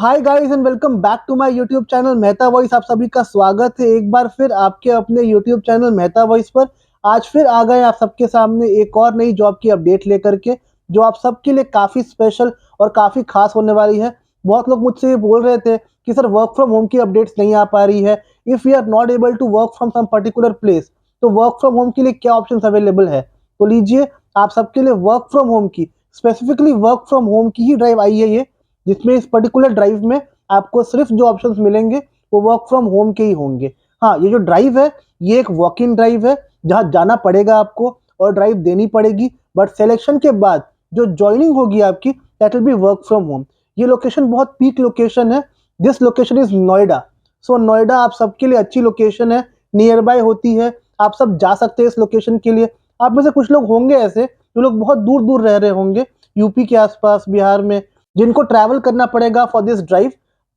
Hi guys and welcome back to my YouTube channel Mehta voice. आप सभी का स्वागत है एक बार फिर आपके अपने यूट्यूब चैनल मेहता वॉइस पर। आज फिर आ गए आप सबके सामने एक और नई जॉब की अपडेट लेकर के, जो आप सबके लिए काफ़ी स्पेशल और काफ़ी खास होने वाली है। बहुत लोग मुझसे ये बोल रहे थे कि सर वर्क फ्रॉम होम की अपडेट्स नहीं आ पा रही है, if you are not able to work from some particular place तो वर्क फ्रॉम होम के लिए क्या ऑप्शन अवेलेबल है। तो लीजिए, आप सबके लिए वर्क फ्रॉम होम की, स्पेसिफिकली वर्क फ्रॉम होम की ही ड्राइव आई है ये, जिसमें इस पर्टिकुलर ड्राइव में आपको सिर्फ जो ऑप्शंस मिलेंगे वो वर्क फ्रॉम होम के ही होंगे। हाँ, ये जो ड्राइव है ये एक वॉक इन ड्राइव है, जहाँ जाना पड़ेगा आपको और ड्राइव देनी पड़ेगी, बट सिलेक्शन के बाद जो ज्वाइनिंग होगी आपकी that will be work from home. ये लोकेशन बहुत पीक लोकेशन है। This location is Noida. So Noida आप सबके लिए अच्छी लोकेशन है, नियर बाय होती है, आप सब जा सकते हैं इस लोकेशन के लिए। आप में से कुछ लोग होंगे ऐसे जो लोग बहुत दूर दूर रह रहे होंगे, यूपी के आसपास, बिहार में, जिनको ट्रैवल करना पड़ेगा फॉर दिस ड्राइव।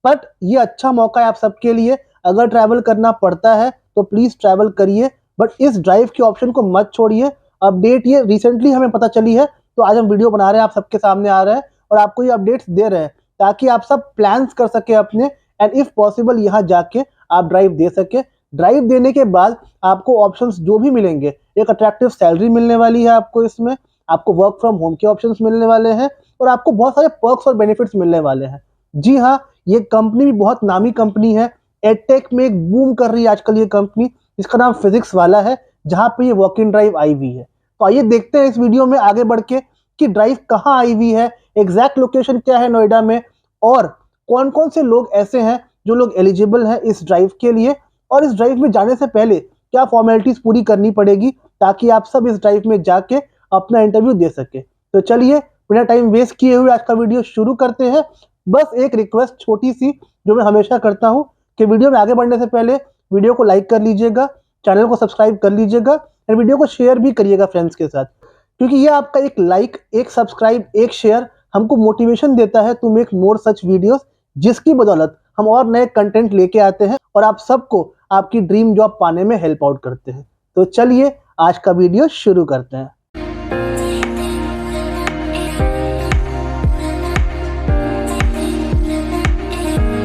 बट ये अच्छा मौका है आप सबके लिए। अगर ट्रैवल करना पड़ता है तो प्लीज़ ट्रैवल करिए, बट इस ड्राइव के ऑप्शन को मत छोड़िए। अपडेट ये रिसेंटली हमें पता चली है, तो आज हम वीडियो बना रहे हैं, आप सबके सामने आ रहा है और आपको ये अपडेट्स दे रहे हैं ताकि आप सब प्लान्स कर सके अपने, एंड इफ़ पॉसिबल यहाँ जाके आप ड्राइव दे सके। ड्राइव देने के बाद आपको ऑप्शंस जो भी मिलेंगे, एक अट्रैक्टिव सैलरी मिलने वाली है आपको इसमें, आपको वर्क फ्रॉम होम के ऑप्शंस मिलने वाले हैं और आपको बहुत सारे पर्क्स और बेनिफिट्स मिलने वाले हैं। जी हाँ, ये कंपनी भी बहुत नामी कंपनी है। एडटेक में एक बूम कर रही है आजकल ये कंपनी, जिसका नाम फिजिक्स वाला है, जहाँ पे ये वॉक इन ड्राइव आई हुई है। तो आइए देखते हैं इस वीडियो में आगे बढ़ के कि ड्राइव कहाँ आई हुई है, एग्जैक्ट लोकेशन क्या है नोएडा में, और कौन कौन से लोग ऐसे हैं जो लोग एलिजिबल हैं इस ड्राइव के लिए, और इस ड्राइव में जाने से पहले क्या फॉर्मेलिटीज पूरी करनी पड़ेगी ताकि आप सब इस ड्राइव में जाके अपना इंटरव्यू दे सके। तो चलिए बिना टाइम वेस्ट किए हुए आज का वीडियो शुरू करते हैं। बस एक रिक्वेस्ट छोटी सी जो मैं हमेशा करता हूँ कि वीडियो में आगे बढ़ने से पहले वीडियो को लाइक कर लीजिएगा, चैनल को सब्सक्राइब कर लीजिएगा और वीडियो को शेयर भी करिएगा फ्रेंड्स के साथ, क्योंकि ये आपका एक लाइक, एक सब्सक्राइब, एक शेयर हमको मोटिवेशन देता है to make more such videos, जिसकी बदौलत हम और नए कंटेंट लेके आते हैं और आप सबको आपकी ड्रीम जॉब पाने में हेल्प आउट करते हैं। तो चलिए आज का वीडियो शुरू करते हैं।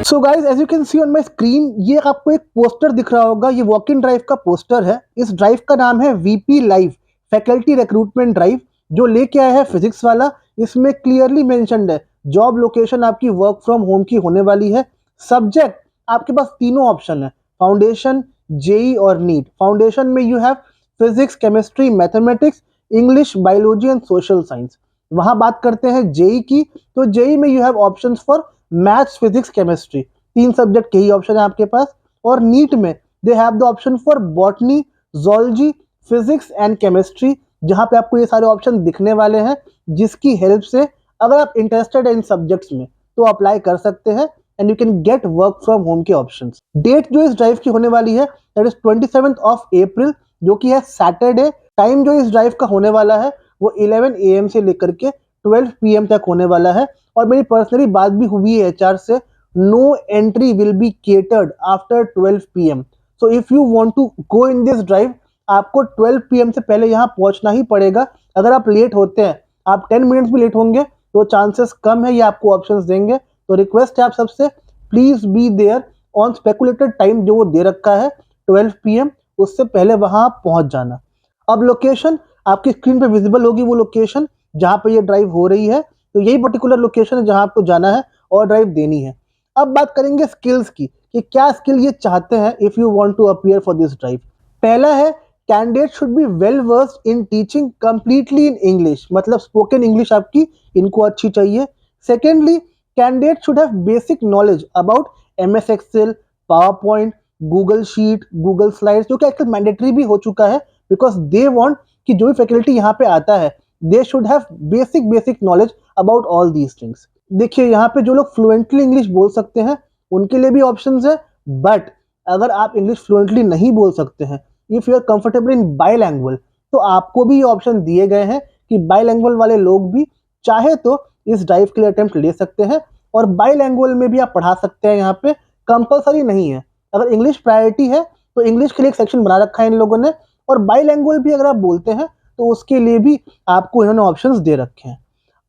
So guys, as you can see on my screen, ये आपको एक पोस्टर दिख रहा होगा, ये वॉक इन ड्राइव का पोस्टर है। इस ड्राइव का नाम है VP live faculty recruitment drive, जो लेके आया है फिजिक्स वाला। इसमें क्लियरली मेंशन्ड है जॉब लोकेशन आपकी वर्क फ्रॉम होम की होने वाली है। सब्जेक्ट आपके पास तीनों ऑप्शन है, फाउंडेशन, जेई और नीट। फाउंडेशन में you have physics, chemistry, mathematics, English, biology and social science. वहां बात करते हैं जेई की, तो जेई में you have options for maths, physics, chemistry, तीन सब्जेक्ट के ही ऑप्शन है आपके पास। और नीट में they have the option for botany, zoology, physics and chemistry, जहां पे आपको ये सारे ऑप्शन दिखने वाले हैं, जिसकी हेल्प से अगर आप इंटरेस्टेड है इन सब्जेक्ट्स में तो अप्लाई कर सकते हैं and you can get work from home के ऑप्शंस। डेट जो इस ड्राइव की होने वाली है दैट इज 27 अप्रैल, जो कि है सैटरडे। टाइम जो इस ड्राइव का होने वाला है वो 11 AM से लेकर के 12 PM तक होने वाला है। और मेरी पर्सनली बात भी हुई है एचआर से, no entry will be catered after 12 PM। So if you want to go in this drive, आपको 12 PM से पहले यहाँ पहुंचना ही पड़ेगा। अगर आप लेट होते हैं, आप 10 मिनट्स भी लेट होंगे तो चांसेस कम है ये आपको ऑप्शंस देंगे। तो रिक्वेस्ट है आप सबसे, please be there on speculated time जो वो दे रखा है 12 PM, उससे पहले वहां पहुंच जाना। अब लोकेशन आपकी स्क्रीन पे विजिबल होगी, वो लोकेशन जहां पे ये ड्राइव हो रही है, तो यही पर्टिकुलर लोकेशन है जहां आपको जाना है और ड्राइव देनी है। अब बात करेंगे स्किल्स की कि क्या स्किल ये चाहते हैं if you want to appear for this drive. पहला है, candidate should be well versed in teaching completely in English, मतलब स्पोकन इंग्लिश आपकी इनको अच्छी चाहिए। Secondly, candidate should have basic knowledge about MS Excel, PowerPoint, Google sheet, Google slides, जो कि आजकल मैंडेटरी भी हो चुका है, बिकॉज दे वांट कि जो भी फैकल्टी यहाँ पे आता है they should have basic knowledge about all these things. देखिए, यहाँ पे जो लोग फ्लुएंटली इंग्लिश बोल सकते हैं उनके लिए भी ऑप्शंस है, बट अगर आप इंग्लिश फ्लुएंटली नहीं बोल सकते हैं, if you are comfortable in bilingual, तो आपको भी ये ऑप्शन दिए गए हैं कि बाइलैंग्वेज वाले लोग भी चाहे तो इस ड्राइव के लिए अटेम्प्ट ले सकते हैं, और बाइलैंग्वेज में भी आप पढ़ा सकते हैं। यहाँ पे कंपलसरी नहीं है, अगर इंग्लिश प्रायोरिटी है तो इंग्लिश के लिए एक सेक्शन बना रखा है इन लोगों ने, और बाइलैंग्वेज भी अगर आप बोलते हैं तो उसके लिए भी आपको इन्होंने ऑप्शंस दे रखे हैं।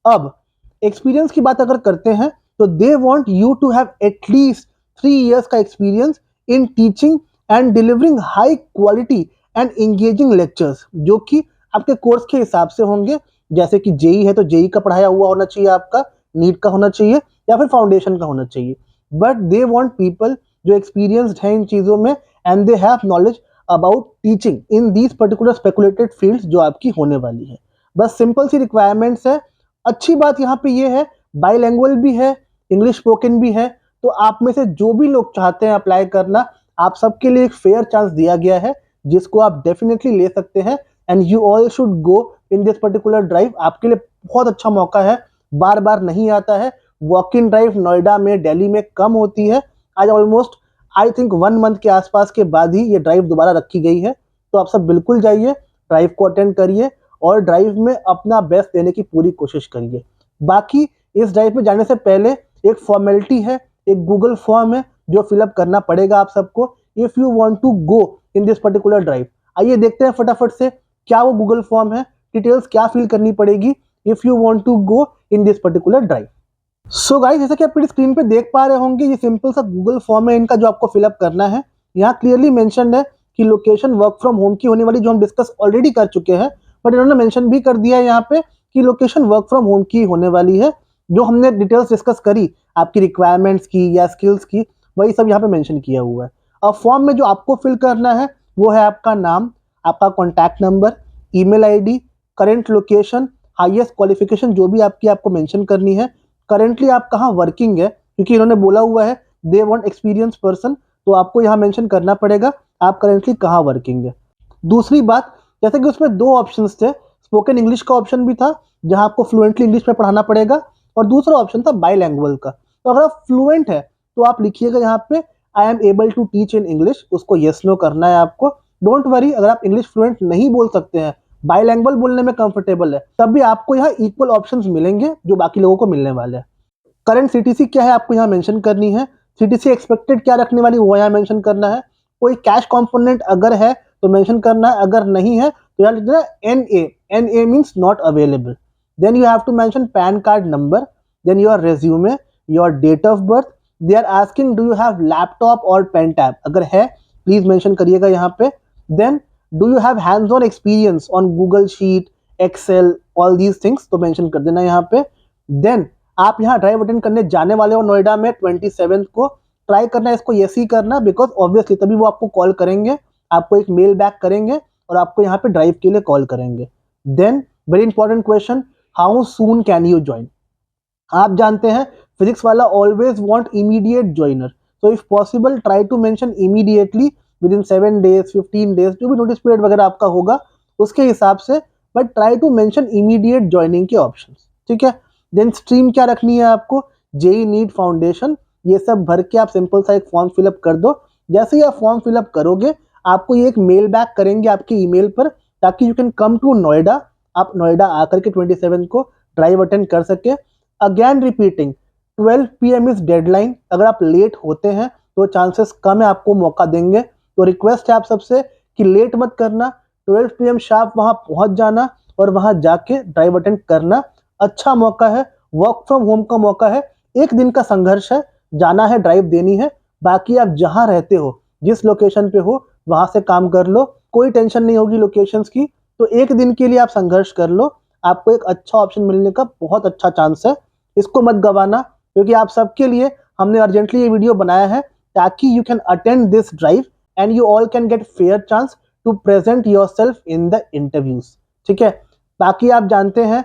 अब एक्सपीरियंस की बात अगर करते हैं तो they want you to have at least 3 years का experience in teaching and delivering high quality and engaging lectures, जो कि आपके कोर्स के हिसाब से होंगे। जैसे कि जेई है तो जेई का पढ़ाया हुआ होना चाहिए, आपका नीट का होना चाहिए या फिर फाउंडेशन का होना चाहिए। बट दे वांट पीपल जो एक्सपीरियंस्ड हैं इन चीज़ों में and they have knowledge about teaching in these particular speculated fields जो आपकी होने वाली है। बस सिंपल सी रिक्वायरमेंट्स है। अच्छी बात यहाँ पे ये है, बाईलैंग्वेज भी है, इंग्लिश स्पोकन भी है, तो आप में से जो भी लोग चाहते हैं अप्लाई करना, आप सबके लिए एक फेयर चांस दिया गया है, जिसको आप डेफिनेटली ले सकते हैं। And you all should go in this particular drive. आपके लिए बहुत अच्छा मौका है, बार बार नहीं आता है। वॉक इन ड्राइव नोएडा में, दिल्ली में कम होती है। आज ऑलमोस्ट आई थिंक 1 month के आसपास के बाद ही ये ड्राइव दोबारा रखी गई है। तो आप सब बिल्कुल जाइए, ड्राइव को अटेंड करिए और ड्राइव में अपना बेस्ट देने की पूरी कोशिश करिए। बाकी इस ड्राइव में जाने से पहले एक फॉर्मेलिटी है, एक गूगल फॉर्म है जो फिलअप करना पड़ेगा आप सबको if you want to go in this particular drive. आइए देखते हैं फटाफट से क्या वो गूगल फॉर्म है, डिटेल्स क्या फिल करनी पड़ेगी if you want to go in this particular drive. So guys, जैसा कि आप अपनी स्क्रीन पे देख पा रहे होंगे, ये सिंपल सा गूगल फॉर्म है इनका जो आपको फिलअप करना है। यहाँ क्लियरली मेंशन्ड है कि लोकेशन वर्क फ्रॉम होम की होने वाली, जो हम डिस्कस ऑलरेडी कर चुके हैं, बट इन्होंने मेंशन भी कर दिया है यहाँ पे कि लोकेशन वर्क फ्रॉम होम की होने वाली है। जो हमने डिटेल्स डिस्कस करी आपकी रिक्वायरमेंट्स की या स्किल्स की, वही सब यहाँ पे मेंशन किया हुआ है। अब फॉर्म में जो आपको फिल करना है वो है आपका नाम, आपका contact number, email ID, current location, highest qualification जो भी आपको मेंशन करनी है, करेंटली आप कहाँ वर्किंग है, क्योंकि इन्होंने बोला हुआ है दे वांट एक्सपीरियंस पर्सन, तो आपको यहाँ मेंशन करना पड़ेगा आप करेंटली कहाँ वर्किंग है। दूसरी बात, जैसे कि उसमें 2 ऑप्शंस थे, स्पोकन इंग्लिश का ऑप्शन भी था जहाँ आपको फ्लुएंटली इंग्लिश में पढ़ाना पड़ेगा, और दूसरा ऑप्शन था बाईलैंग्वेज का। तो अगर आप फ्लुएंट है तो आप लिखिएगा यहाँ पे I am able to teach in English, उसको येस नो करना है आपको। डोंट वरी, अगर आप इंग्लिश फ्लुएंट नहीं बोल सकते हैं, बाईलैंग्वेज बोलने में कंफर्टेबल है, तब भी आपको यहाँ इक्वल ऑप्शंस मिलेंगे जो बाकी लोगों को मिलने वाले हैं। करंट सीटीसी क्या है आपको यहाँ मेंशन करनी है, सीटीसी एक्सपेक्टेड क्या रखने वाली वो यहाँ मेंशन करना है। कोई कैश कंपोनेंट अगर है तो मेंशन करना है, अगर नहीं है तो यहाँ लिख देना NA, NA means not available. Then you have to mention PAN card number, then your resume, your date of birth. They are asking do you have laptop और पेन टैब, अगर है प्लीज मेंशन करिएगा यहाँ पे। Then do you have hands on experience on Google sheet, Excel, all these things, तो mention कर देना यहाँ पे। देन आप यहाँ ड्राइव अटेंड करने जाने वाले हो नोएडा में 27 को, ट्राई करना है इसको येस ही करना, बिकॉज ऑब्वियसली तभी वो आपको कॉल करेंगे, आपको एक मेल बैक करेंगे और आपको यहाँ पे ड्राइव के लिए कॉल करेंगे। Then very important question, how soon can you join. आप जानते हैं Physics Wallah always want immediate joiner, तो if possible try to mention immediately within 7 days 15 days, जो भी नोटिस पीरियड वगैरह आपका होगा उसके हिसाब से, but try to mention immediate joining के ऑप्शन, ठीक है। देन स्ट्रीम क्या रखनी है आपको, जेई, नीट, फाउंडेशन, ये सब भर के आप सिंपल सा एक फॉर्म फिलअप कर दो। जैसे ही आप फॉर्म फिलअप करोगे आपको ये एक मेल बैक करेंगे आपके ईमेल पर, ताकि you can come to Noida, आप नोएडा आकर के 27 को ड्राइव अटेंड कर सके। Again repeating, 12 PM is deadline, अगर आप लेट होते हैं तो चांसेस कम है आपको मौका देंगे, तो रिक्वेस्ट है आप सबसे कि लेट मत करना, 12 PM शार्प वहां पहुंच जाना और वहां जाके ड्राइव अटेंड करना। अच्छा मौका है, वर्क फ्रॉम होम का मौका है, एक दिन का संघर्ष है, जाना है, ड्राइव देनी है, बाकी आप जहां रहते हो, जिस लोकेशन पे हो वहां से काम कर लो, कोई टेंशन नहीं होगी लोकेशंस की। तो एक दिन के लिए आप संघर्ष कर लो, आपको एक अच्छा ऑप्शन मिलने का बहुत अच्छा चांस है, इसको मत गवाना, क्योंकि आप सबके लिए हमने अर्जेंटली ये वीडियो बनाया है ताकि you can attend this drive and you all can get fair chance to present yourself in the interviews, ठीक है। बाकी आप जानते हैं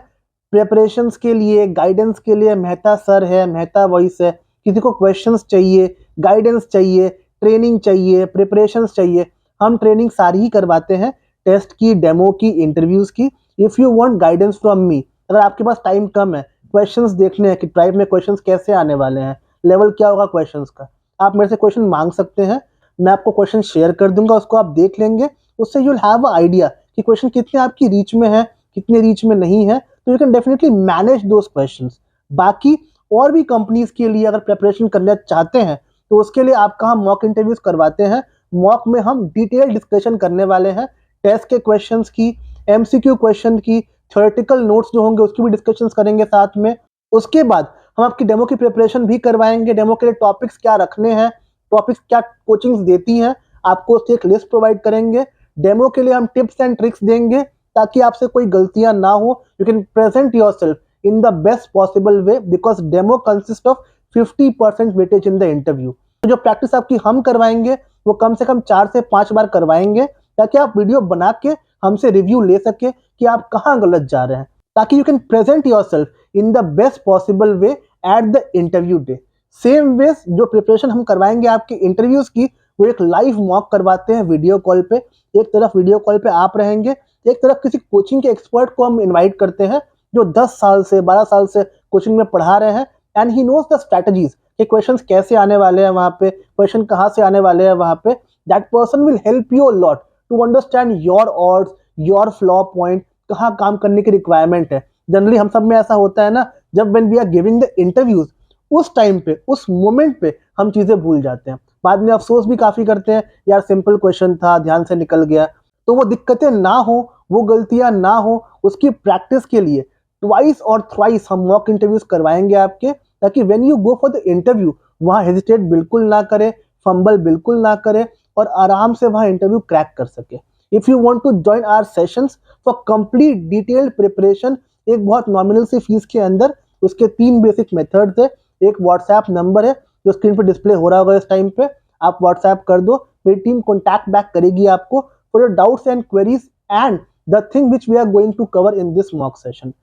प्रिपरेशंस के लिए, गाइडेंस के लिए मेहता सर है, मेहता वॉइस है। किसी को क्वेश्चंस चाहिए, गाइडेंस चाहिए, ट्रेनिंग चाहिए, प्रिपरेशंस चाहिए, हम ट्रेनिंग सारी ही करवाते हैं, टेस्ट की, डेमो की, इंटरव्यूज की। If you want guidance from me, अगर आपके पास टाइम कम है, क्वेश्चंस देखने हैं कि ड्राइव में क्वेश्चंस कैसे आने वाले हैं, लेवल क्या होगा क्वेश्चंस का, आप मेरे से क्वेश्चन मांग सकते हैं, मैं आपको क्वेश्चन शेयर कर दूंगा, उसको आप देख लेंगे, उससे you will have a idea कि क्वेश्चन कितने आपकी रीच में है, कितने रीच में नहीं है, तो you can definitely manage those questions. बाकी और भी कंपनीज के लिए अगर प्रिपरेशन करना चाहते हैं तो उसके लिए आपका हम मॉक इंटरव्यूज करवाते हैं, मॉक में हम डिटेल डिस्कशन करने वाले हैं, टेस्ट के क्वेश्चंस की, एमसीक्यू क्वेश्चन की, थ्योरेटिकल नोट्स जो होंगे उसकी भी डिस्कशंस करेंगे साथ में। उसके बाद हम आपकी डेमो की प्रिपरेशन भी करवाएंगे, डेमो के लिए टॉपिक्स क्या रखने हैं, टॉपिक्स क्या कोचिंग्स देती हैं, आपको उसकी एक लिस्ट प्रोवाइड करेंगे। डेमो के लिए हम टिप्स एंड ट्रिक्स देंगे ताकि आपसे कोई गलतियां ना हो, you can present yourself in the best possible way because demo consist of 50% weightage in the interview. तो जो प्रैक्टिस आपकी हम करवाएंगे वो कम से कम 4 से 5 बार करवाएंगे ताकि आप वीडियो बना के हमसे रिव्यू ले सके कि आप कहाँ गलत जा रहे हैं, ताकि you can present yourself in the best possible way at the interview day. Same way जो प्रिपरेशन हम करवाएंगे आपके इंटरव्यूज की, वो एक लाइव मॉक करवाते हैं वीडियो कॉल पे। एक तरफ वीडियो कॉल पे आप रहेंगे, एक तरफ किसी कोचिंग के एक्सपर्ट को हम इनवाइट करते हैं जो 10 साल से 12 साल से कोचिंग में पढ़ा रहे हैं and he knows the strategies कि क्वेश्चंस कैसे आने वाले हैं, वहाँ पे क्वेश्चन कहाँ से आने वाले हैं वहाँ पे। That person will help you a lot to understand your odds, your flaw point, कहाँ काम करने की रिक्वायरमेंट है। जनरली हम सब में ऐसा होता है ना, जब when we are giving the interviews, उस टाइम पे उस मोमेंट पे हम चीजें भूल जाते हैं, बाद में अफसोस भी काफी करते हैं, यार सिंपल क्वेश्चन था, ध्यान से निकल गया। तो वो दिक्कतें ना हो, वो गलतियां ना हो, उसकी प्रैक्टिस के लिए ट्वाइस और थ्राइस हम मॉक इंटरव्यूज करवाएंगे आपके, ताकि when you go for the interview वहाँ हेजिटेट बिल्कुल ना करे, फंबल बिल्कुल ना करे और आराम से वहाँ इंटरव्यू क्रैक कर सके। If you want to join our sessions for complete detailed preparation, एक बहुत नॉमिनल सी फीस के अंदर उसके 3 बेसिक मेथड्स है। एक व्हाट्सएप नंबर है जो स्क्रीन पे डिस्प्ले हो रहा होगा इस टाइम पे, आप व्हाट्सएप कर दो, मेरी टीम कॉन्टैक्ट बैक करेगी आपको for your doubts and queries and the thing which we are going to cover in this mock session.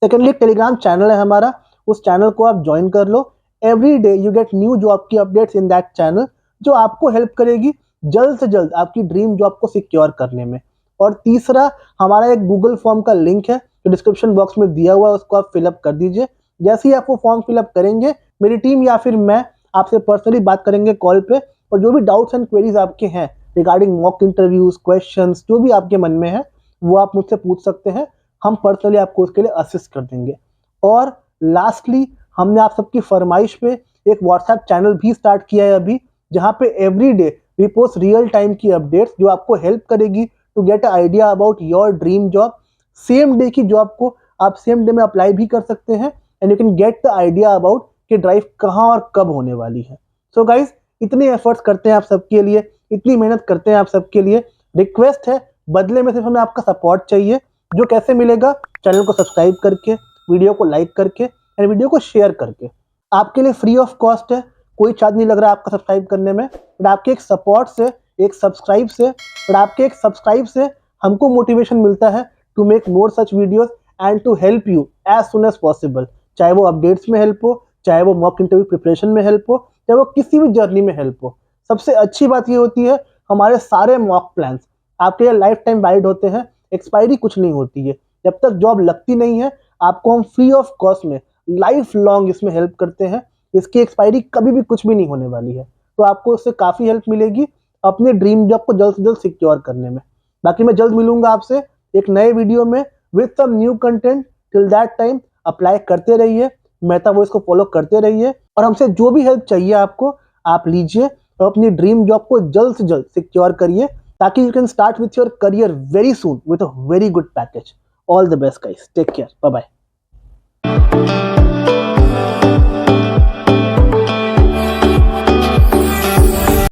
Secondly Telegram channel है हमारा, उस चैनल को आप ज्वाइन कर लो। Every day you get new job की अपडेट्स इन दैट चैनल, जो आपको हेल्प करेगी जल्द से जल्द आपकी ड्रीम जॉब को सिक्योर करने में। और तीसरा, हमारा एक गूगल फॉर्म का लिंक है जो डिस्क्रिप्शन बॉक्स में दिया हुआ है, उसको आप फिलअप कर दीजिए। जैसे ही आप वो फॉर्म फिलअप करेंगे, मेरी टीम या फिर मैं आपसे पर्सनली बात करेंगे कॉल पे, और जो भी डाउट्स एंड क्वेरीज आपके हैं रिगार्डिंग मॉक इंटरव्यूज, क्वेश्चंस, जो भी आपके मन में है वो आप मुझसे पूछ सकते हैं, हम पर्सनली आपको उसके लिए असिस्ट कर देंगे। और लास्टली, हमने आप सबकी फरमाइश पे एक व्हाट्सएप चैनल भी स्टार्ट किया है अभी, जहाँ पे every day we post real time की अपडेट्स जो आपको हेल्प करेगी to get a idea about your dream job. Same day की जॉब को आप सेम डे में अप्लाई भी कर सकते हैं and you can get the idea about कि ड्राइव कहाँ और कब होने वाली है। सो गाइज, इतने एफर्ट्स करते हैं आप सबके लिए, इतनी मेहनत करते हैं आप सबके लिए, रिक्वेस्ट है बदले में सिर्फ हमें आपका सपोर्ट चाहिए। जो कैसे मिलेगा, चैनल को सब्सक्राइब करके, वीडियो को लाइक करके एंड वीडियो को शेयर करके। आपके लिए फ्री ऑफ कॉस्ट है, कोई चार्ज नहीं लग रहा आपका सब्सक्राइब करने में, बट आपके एक सपोर्ट से, एक सब्सक्राइब से, बट आपके एक सब्सक्राइब से हमको मोटिवेशन मिलता है to make more such videos and to help you as soon as possible. चाहे वो अपडेट्स में हेल्प हो, चाहे वो मॉक इंटरव्यू प्रिपरेशन में हेल्प हो, चाहे वो किसी भी जर्नी में हेल्प हो। सबसे अच्छी बात ये होती है, हमारे सारे मॉक प्लान्स आपके लिए लाइफ टाइम वैलिड होते हैं, एक्सपायरी कुछ नहीं होती है। जब तक जॉब लगती नहीं है, आपको हम फ्री ऑफ कॉस्ट में लाइफ लॉन्ग इसमें हेल्प करते हैं। इसकी एक्सपायरी कभी भी कुछ भी नहीं होने वाली है, तो आपको उससे काफ़ी हेल्प मिलेगी अपने ड्रीम जॉब को जल्द से जल्द सिक्योर करने में। बाकी मैं जल्द मिलूंगा आपसे एक नए वीडियो में with some new content. Till that time apply करते रहिए, मेटा वॉइस को फॉलो करते रहिए, और हमसे जो भी हेल्प चाहिए आपको आप लीजिए और अपनी ड्रीम जॉब को जल्द से जल्द सिक्योर करिए, ताकि you can start with your career very soon with a very good package. All the best guys, take care, bye bye.